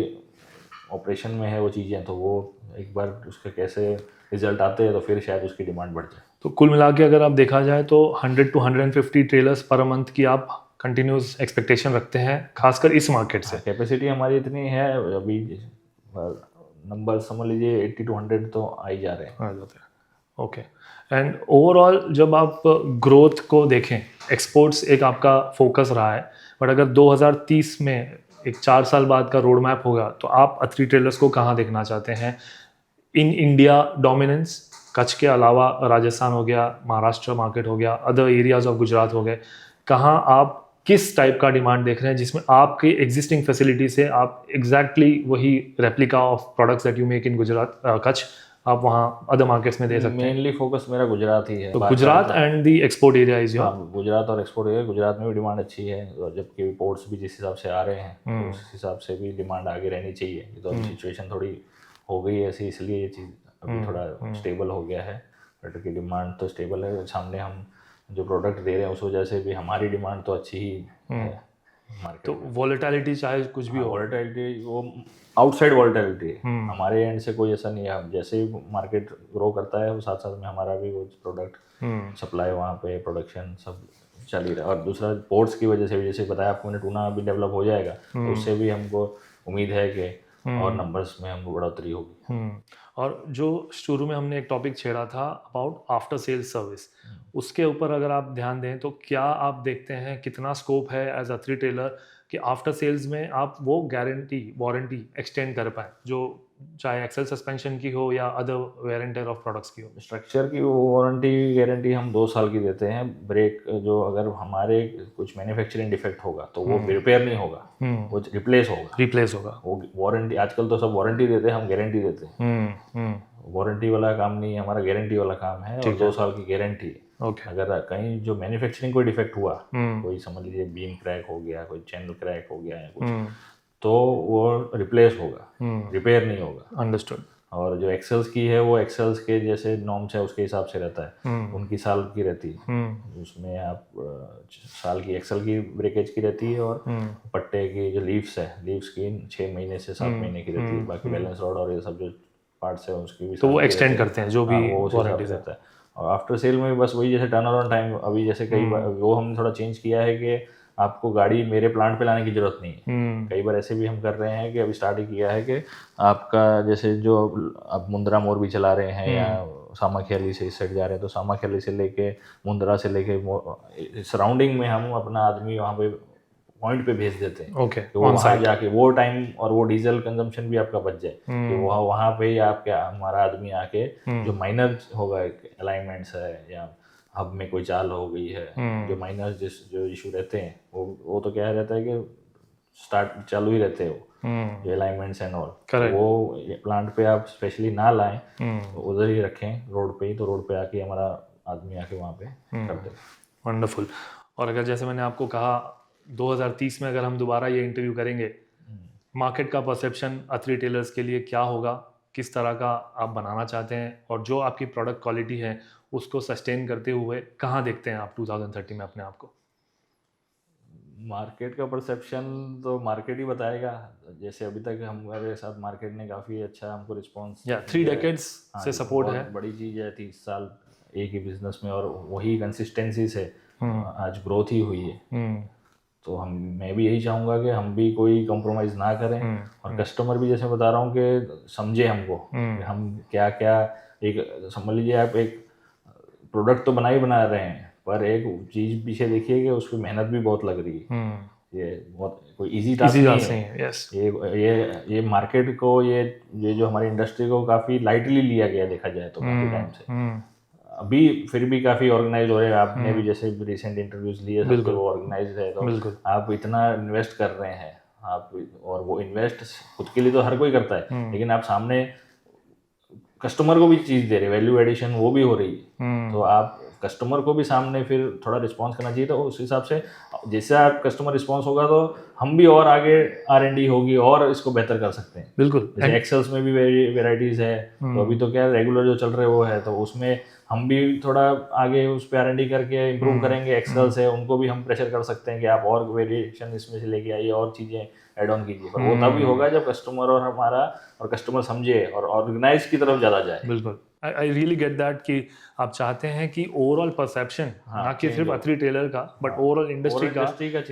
ऑपरेशन में है वो चीज़ें, तो वो एक बार उसके कैसे रिजल्ट आते हैं तो फिर शायद उसकी डिमांड बढ़ जाए। तो कुल मिला के अगर आप देखा जाए तो 100 to 150 ट्रेलर्स पर मंथ की आप कंटिन्यूस एक्सपेक्टेशन रखते हैं, खासकर इस मार्केट से। कैपेसिटी हमारी इतनी है अभी, नंबर समझ लीजिए 80 to 100 तो आ ही जा रहे हैं। आ जाते हैं, ओके। एंड ओवरऑल जब आप ग्रोथ को देखें, एक्सपोर्ट्स एक आपका फोकस रहा है, बट अगर 2030 में एक 4 साल बाद का रोड मैप होगा तो आप अथरी ट्रेलर्स को कहाँ देखना चाहते हैं? इन इंडिया डोमिनेंस, कच्छ के अलावा राजस्थान हो गया, महाराष्ट्र मार्केट हो गया, अदर एरियाज ऑफ गुजरात हो गए, कहाँ आप किस टाइप का डिमांड देख रहे हैं जिसमें आपकी एग्जिस्टिंग फैसिलिटी से आप एग्जैक्टली वही replica of products that you make in Gujarat Kutch आप वहाँ अदर मार्केट्स में दे सकते हैं? मेनली फोकस मेरा गुजरात ही है। तो Gujarat and the export area is your? हाँ, गुजरात और एक्सपोर्ट एरिया, गुजरात में भी डिमांड अच्छी है और जबकि पोर्ट्स भी जिस हिसाब से आ रहे हैं तो उस हिसाब से भी डिमांड आगे रहनी चाहिए। ये तो अभी सिचुएशन थोड़ी हो गई है ऐसी, इसलिए ये चीज़ अभी थोड़ा स्टेबल हो गया है, बट की डिमांड तो स्टेबल है। सामने हम जो प्रोडक्ट दे रहे हैं उस वजह से भी हमारी डिमांड तो अच्छी ही है मार्केट। तो वॉलेटिलिटी चाहे कुछ भी हो, वॉलेटिलिटी वो आउटसाइड वॉलेटिलिटी है, हमारे एंड से कोई ऐसा नहीं है। हम जैसे ही मार्केट ग्रो करता है वो साथ साथ में हमारा भी वो प्रोडक्ट सप्लाई वहाँ पे प्रोडक्शन सब चल ही रहा है। और दूसरा पोर्ट्स की वजह से भी, जैसे बताया आपको मैंने, टूना भी डेवलप हो जाएगा तो उससे भी हमको उम्मीद है कि और नंबर्स में हम बढ़ोतरी होगी। और जो शुरू में हमने एक टॉपिक छेड़ा था अबाउट आफ्टर सेल्स सर्विस, उसके ऊपर अगर आप ध्यान दें तो क्या आप देखते हैं कितना स्कोप है एज अथरी टेलर कि आफ्टर सेल्स में आप वो गारंटी वारंटी एक्सटेंड कर पाए, जो चाहे एक्सेल सस्पेंशन की हो या अदर वेरिएंट ऑफ प्रोडक्ट्स की हो? स्ट्रक्चर की वारंटी गारंटी हम 2 साल की देते हैं। ब्रेक जो अगर हमारे कुछ मैन्युफैक्चरिंग डिफेक्ट होगा तो वो रिपेयर नहीं होगा, वो रिप्लेस होगा। वो वारंटी, आजकल तो सब वारंटी देते हैं, हम गारंटी देते हैं। वारंटी वाला काम नहीं है हमारा, गारंटी वाला काम है और 2 साल की गारंटी है। अगर कहीं जो मैन्युफैक्चरिंग कोई डिफेक्ट हुआ, कोई समझ लीजिए बीम क्रैक हो गया, कोई चैनल क्रैक हो गया या कुछ, तो वो रिप्लेस होगा, रिपेयर नहीं होगा। अंडरस्टूड। और जो एक्सेल्स की है वो एक्सेल्स के जैसे नॉर्म्स है उसके हिसाब से रहता है, उनकी साल की रहती है। उसमें आप साल की एक्सेल की ब्रेकेज की रहती है और पट्टे की जो लीव्स है, लीव्स की 6 महीने से 7 महीने की रहती है। बाकी बैलेंस रॉड और ये सब जो पार्ट्स है उसकी भी तो वो एक्सटेंड करते हैं जो भी वारंटी रहता है। और आफ्टर सेल में भी बस वही, जैसे टर्न अराउंड टाइम अभी जैसे कई बार वो हमने थोड़ा चेंज किया है कि आपको गाड़ी मेरे प्लांट पे लाने की जरूरत नहीं है। कई बार ऐसे भी हम कर रहे हैं कि अभी स्टार्ट ही किया है कि आपका जैसे जो आप मुंद्रा मोर भी चला रहे हैं या सामाख्याली से इस साइड जा रहे हैं तो सामाख्याली से लेके मुंद्रा से लेके सराउंडिंग में हम अपना आदमी वहाँ पे पॉइंट पे भेज देते हैं। ओके, तो वहाँ जाके वो टाइम और वो डीजल कंजम्पशन भी आपका बच जाए कि वहाँ पे ही आप क्या हमारा आदमी आके जो माइनर होगा, अलाइनमेंट्स है या हब में कोई चाल हो गई है, जो माइनर जो इशू रहते हैं वो तो क्या रहता है कि स्टार्ट चालू ही रहते हैं वो जो अलाइनमेंट्स एंड ऑल, वो प्लांट पे आप स्पेशली ना लाएं, तो उधर ही रखें रोड पे ही, तो रोड पे आके हमारा आदमी आके वहाँ पे कर दे। वंडरफुल। और अगर जैसे मैंने आपको कहा 2030 में अगर हम दोबारा ये इंटरव्यू करेंगे, मार्केट का परसेप्शन अथरी टेलर्स के लिए क्या होगा, किस तरह का आप बनाना चाहते हैं और जो आपकी प्रोडक्ट क्वालिटी है उसको सस्टेन करते हुए कहाँ देखते हैं आप 2030 में अपने आप को? मार्केट का परसेप्शन तो मार्केट ही बताएगा। जैसे अभी तक हमारे साथ मार्केट ने काफ़ी अच्छा हमको रिस्पॉन्स, 3 डेकेड्स से सपोर्ट है, बड़ी चीज़ है। 30 साल एक ही बिजनेस में और वही कंसिस्टेंसी से आज ग्रोथ ही हुई है। तो मैं भी यही चाहूँगा कि हम भी कोई कॉम्प्रोमाइज़ ना करें और कस्टमर भी, जैसे बता रहा हूँ, कि समझे हमको कि हम क्या क्या, एक समझ लीजिए आप एक प्रोडक्ट तो बना रहे हैं पर एक चीज़ पीछे देखिए कि उसकी मेहनत भी बहुत लग रही है। ये बहुत कोई इजी टास्क नहीं है। यस, ये मार्केट को, ये जो हमारी इंडस्ट्री को काफ़ी लाइटली लिया गया देखा जाए तो काफ़ी टाइम से। अभी फिर भी काफ़ी ऑर्गेनाइज हो रहे हैं। आपने भी जैसे रिसेंट इंटरव्यूज लिए, सबके वो ऑर्गेनाइज है, तो आप इतना इन्वेस्ट कर रहे हैं, आप, और वो इन्वेस्ट खुद के लिए तो हर कोई करता है, लेकिन आप सामने कस्टमर को भी चीज़ दे रहे, वैल्यू एडिशन वो भी हो रही है, तो आप कस्टमर को भी सामने फिर थोड़ा रिस्पॉन्स करना चाहिए। तो उस हिसाब से जैसे आप कस्टमर रिस्पॉन्स होगा तो हम भी और आगे R&D होगी और इसको बेहतर कर सकते हैं। बिल्कुल, जैसे एक्सेल्स में भी वेराइटीज़ है, तो अभी तो क्या रेगुलर जो चल रहे वो है, तो उसमें हम भी थोड़ा आगे उस पर R&D करके इम्प्रूव करेंगे। एक्सेल्स है, उनको भी हम प्रेशर कर सकते हैं कि आप और वेरिएशन इसमें से लेके आइए, और चीज़ें ऐड ऑन कीजिए, पर वो तभी होगा जब कस्टमर और हमारा और कस्टमर समझे और ऑर्गेनाइज की तरफ ज़्यादा जाए। बिल्कुल, आई रियली गेट दैट कि आप चाहते हैं कि ओवरऑल परसेप्शन ना कि सिर्फ अथरी टेलर का बट ओवरऑल इंडस्ट्री का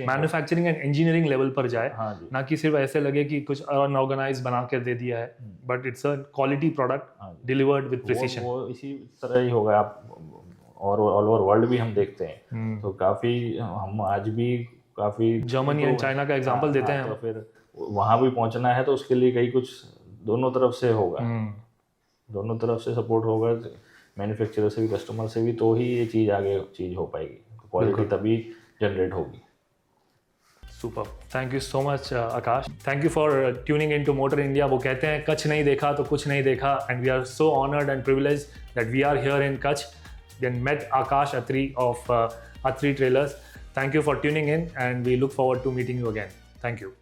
मैन्युफैक्चरिंग एंड इंजीनियरिंग लेवल पर जाए, ना कि सिर्फ ऐसे लगे कि कुछ अनऑर्गेनाइज बना कर दे दिया है, but it's a quality product delivered with precision. वो इसी तरह ही होगा। आप और ऑल ओवर वर्ल्ड भी हम देखते हैं, तो काफ़ी हम आज भी काफ़ी जर्मनी एंड चाइना का एग्जांपल देते हैं, तो फिर वहाँ भी पहुँचना है, तो उसके लिए कहीं कुछ दोनों तरफ से होगा, दोनों तरफ से सपोर्ट होगा, मैन्युफैक्चरर से भी कस्टमर से भी, तो ही ये चीज़ आगे चीज़ हो पाएगी, क्वालिटी तभी जनरेट होगी। Super, thank you so much Aakash, thank you for tuning in to Motor India. वो कहते हैं कच्छ नहीं देखा तो कुछ नहीं देखा, and we are so honoured and privilege that we are here in Kutch and met Aakash Atri of Atri trailers. Thank you for tuning in, and we look forward to meeting you again. Thank you.